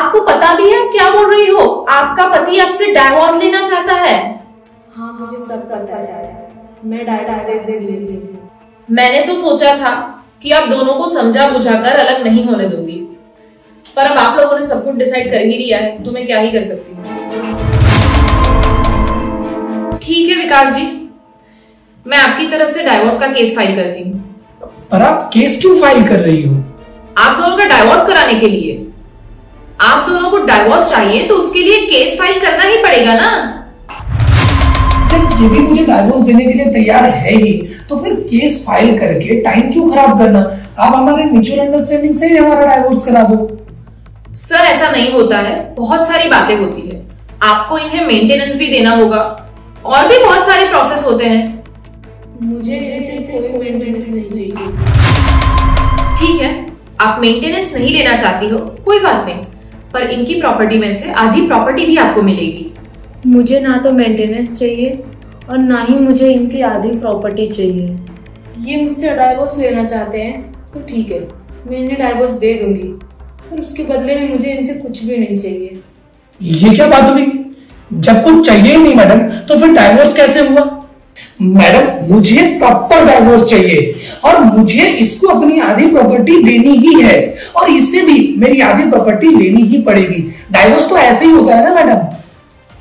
आपको पता भी है क्या बोल रही हो? आपका पति आपसे डाइवोर्स लेना चाहता है। हाँ मुझे सब पता है, मैं डाइवोर्स ले लूंगी। मैंने तो सोचा था कि आप दोनों को समझा बुझाकर अलग नहीं होने दूंगी, पर अब आप लोगों ने सब कुछ डिसाइड कर ही लिया है तो मैं क्या ही कर सकती हूँ। ठीक है विकास जी, मैं आपकी तरफ से डाइवोर्स का केस फाइल करती हूँ। पर आप केस क्यों फाइल कर रही हो? आप दोनों का डाइवोर्स कराने के लिए। आप दोनों को डाइवोर्स चाहिए तो उसके लिए केस फाइल करना ही पड़ेगा ना। जब ये भी मुझे डाइवोर्स देने के लिए तैयार है ही, तो फिर केस फाइल करके टाइम क्यों खराब करना? आप हमारे म्यूचुअल अंडरस्टैंडिंग से ही हमारा डाइवोर्स करा दो। सर ऐसा नहीं होता है, बहुत सारी बातें होती है। आपको इन्हें मेंटेनेंस भी देना होगा और भी बहुत सारे प्रोसेस होते हैं। मुझे सिर्फ कोई मेंटेनेंस नहीं चाहिए। ठीक है, आप मेंटेनेंस नहीं लेना चाहती हो, कोई बात नहीं, पर इनकी प्रॉपर्टी में से आधी प्रॉपर्टी भी आपको मिलेगी। मुझे ना तो मेंटेनेंस चाहिए और ना ही मुझे इनकी आधी प्रॉपर्टी चाहिए। ये मुझसे डाइवोर्स लेना चाहते हैं तो ठीक है, मैं इन्हें डाइवोर्स दे दूंगी, पर उसके बदले में मुझे इनसे कुछ भी नहीं चाहिए। ये क्या बात हुई? जब कुछ चाहिए ही नहीं मैडम, तो फिर डाइवोर्स कैसे हुआ? मैडम मुझे प्रॉपर डाइवोर्स चाहिए और मुझे इसको अपनी आधी प्रॉपर्टी देनी ही है और इससे भी मेरी आधी प्रॉपर्टी लेनी ही पड़ेगी। डाइवोर्स तो ऐसे ही होता है ना मैडम?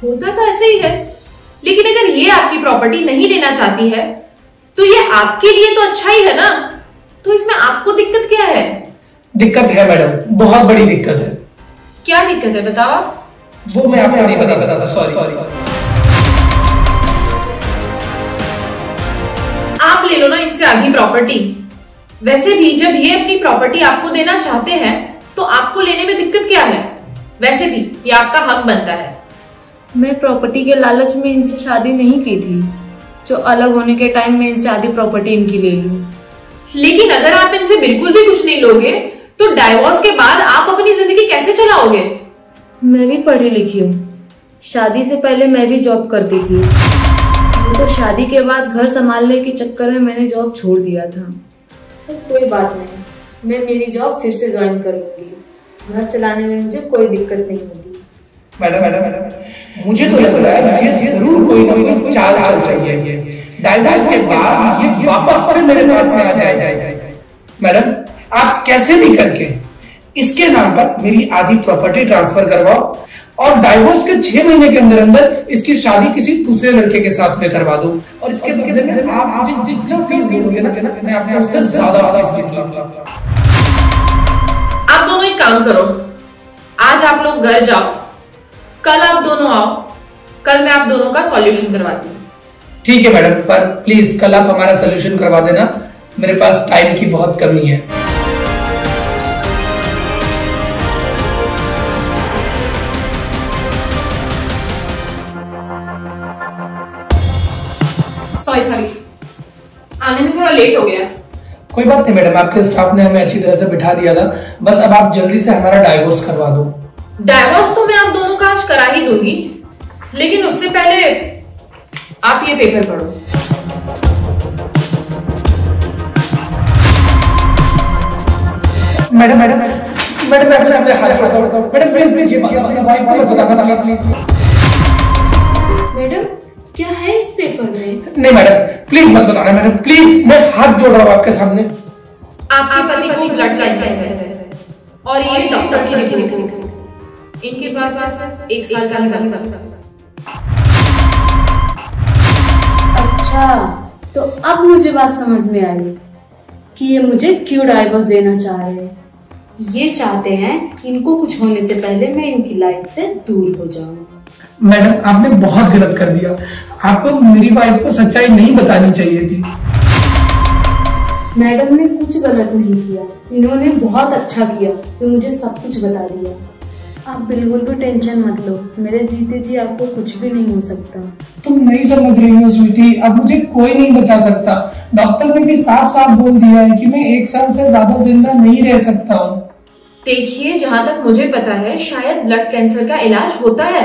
होता तो ऐसे ही है, लेकिन अगर ये आपकी प्रॉपर्टी नहीं लेना चाहती है तो ये आपके लिए तो अच्छा ही है ना, तो इसमें आपको दिक्कत क्या है? दिक्कत है मैडम, बहुत बड़ी दिक्कत है। क्या दिक्कत है बताओ आप? वो मैं आपको नहीं बता सकता, सॉरी। आप ले लो ना इनसे आधी प्रॉपर्टी। वैसे भी जब ये अपनी प्रॉपर्टी आपको देना चाहते हैं तो आपको लेने में दिक्कत क्या है? वैसे भी ये आपका हक बनता है। मैं प्रॉपर्टी के लालच में इनसे शादी नहीं की थी, जो अलग होने के टाइम में इनसे आधी प्रॉपर्टी इनकी ले लूं। लेकिन अगर आप इनसे बिल्कुल भी कुछ नहीं लोगे तो डाइवोर्स के बाद आप अपनी जिंदगी कैसे चलाओगे? मैं भी पढ़ी लिखी हूँ, शादी से पहले मैं भी जॉब करती थी, तो शादी के बाद घर संभालने के चक्कर में मैंने जॉब छोड़ दिया था। तो कोई बात नहीं, मैं मेरी जॉब फिर से ज्वाइन कर लूंगी। घर चलाने में मुझे कोई दिक्कत नहीं होगी। मैडम मुझे तो लग रहा है ये जरूर कोई ना कोई चाल चल रही है। डाइवोर्स के बाद ये वापस से मेरे पास में आ जाए। मैडम आप कैसे भी करके इसके नाम पर मेरी आधी प्रॉपर्टी ट्रांसफर करवाओ और डाइवोर्स के 6 महीने के अंदर अंदर इसकी शादी किसी दूसरे लड़के के साथ में करवा दो और इसके बदले में आप मुझे जितना फीस बोलोगे ना मैं आपको उससे ज्यादा फीस दूंगा। आप दोनों एक काम करो, आज आप लोग घर जाओ, कल आप दोनों आओ, कल मैं आप दोनों का सॉल्यूशन करवाती हूँ। ठीक है मैडम, पर प्लीज कल आप हमारा सॉल्यूशन करवा देना, मेरे पास टाइम की बहुत कमी है। सॉरी, आने में थोड़ा लेट हो गया। कोई बात नहीं मैडम, आपके स्टाफ ने हमें अच्छी तरह से बिठा दिया था, बस अब आप जल्दी से हमारा डाइवोर्स करवा दो। डाइवोर्स तो मैं आप दोनों का आज करा ही दूंगी, लेकिन उससे पहले आप ये पेपर पढ़ो। मैडम मैं अपने हाथ जोड़ता हूं। मैडम प्लीज देखिए, अपनी वाइफ को मत बताना प्लीज। मैडम क्या है इस पेपर में? नहीं मैडम प्लीज मत बताना मैडम, प्लीज, मैं हाथ जोड़ रहा हूँ आपके सामने। आपके पति को ब्लड कैंसर है और ये डॉक्टर की रिपोर्ट, इनके पास 1 साल का ही वक्त। अच्छा, तो अब मुझे बात समझ में आई कि ये मुझे क्यों डाइवोर्स देना चाह रहे हैं। ये चाहते हैं इनको कुछ होने से पहले मैं इनकी लाइफ से दूर हो जाऊं। मैडम आपने बहुत गलत कर दिया, आपको मेरी वाइफ को सच्चाई नहीं बतानी चाहिए थी। मैडम ने कुछ गलत नहीं किया, इन्होंने बहुत अच्छा किया तो मुझे सब कुछ बता दिया। आप बिल्कुल भी टेंशन मत लो, मेरे जीते जी आपको कुछ भी नहीं हो सकता। तुम नहीं समझ रही हो स्वीटी, अब मुझे कोई नहीं बचा सकता। डॉक्टर ने भी साफ साफ बोल दिया है कि मैं 1 साल से ज्यादा जिंदा नहीं रह सकता हूँ। देखिए, जहां तक मुझे पता है शायद ब्लड कैंसर का इलाज होता है।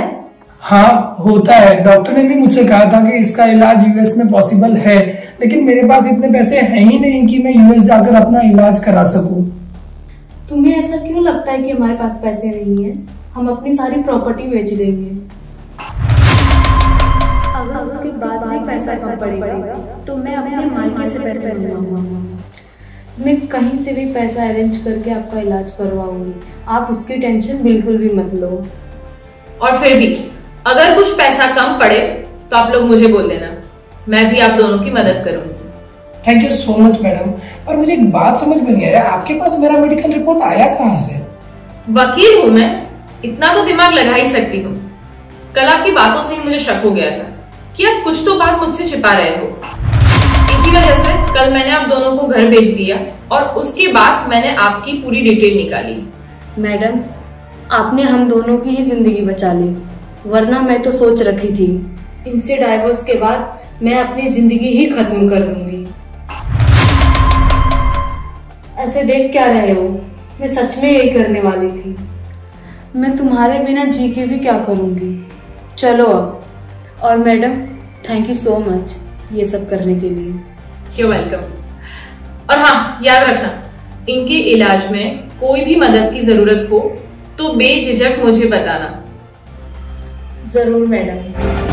हाँ होता है, डॉक्टर ने भी मुझसे कहा था कि इसका इलाज यूएस में पॉसिबल है, लेकिन मेरे पास इतने पैसे हैं ही नहीं कि मैं यूएस जाकर अपना इलाज करा सकूं। तुम्हें ऐसा क्यों लगता है कि हमारे पास पैसे नहीं है? हम अपनी सारी प्रॉपर्टी बेच देंगे। अगर उसके बाद भी पैसा कम पड़ेगा तो मैं अपने मायके से पैसे मंगवाऊंगा। मैं कहीं से भी पैसा अरेंज करके आपका इलाज करवाऊंगी, आप उसकी टेंशन बिल्कुल भी मत लो। और फिर भी अगर कुछ पैसा कम पड़े तो आप लोग मुझे बोल देना, मैं भी आप दोनों की मदद करूंगी। Thank you so much madam. और मुझे एक बात समझ में नहीं आया, आपके पास मेरा मेडिकल रिपोर्ट आया कहाँ से? वकील हूं मैं, इतना तो दिमाग लगा ही सकती हूँ। कल आपकी बातों से ही मुझे शक हो गया था कि आप कुछ तो बात मुझसे छिपा रहे हो। इसी वजह से कल मैंने आप दोनों को घर भेज दिया और उसके बाद मैंने आपकी पूरी डिटेल निकाली। मैडम, आपने हम दोनों की ही जिंदगी बचा ली, वरना मैं तो सोच रखी थी इनसे डाइवोर्स के बाद मैं अपनी जिंदगी ही खत्म कर दूंगी। ऐसे देख क्या रहे हो, मैं सच में यही करने वाली थी। मैं तुम्हारे बिना जी के भी क्या करूंगी। चलो अब। और madam, thank you so much ये सब करने के लिए। You're welcome। और हाँ, याद रखना, इनके इलाज में कोई भी मदद की जरूरत हो तो बेझिझक मुझे बताना। जरूर मैडम।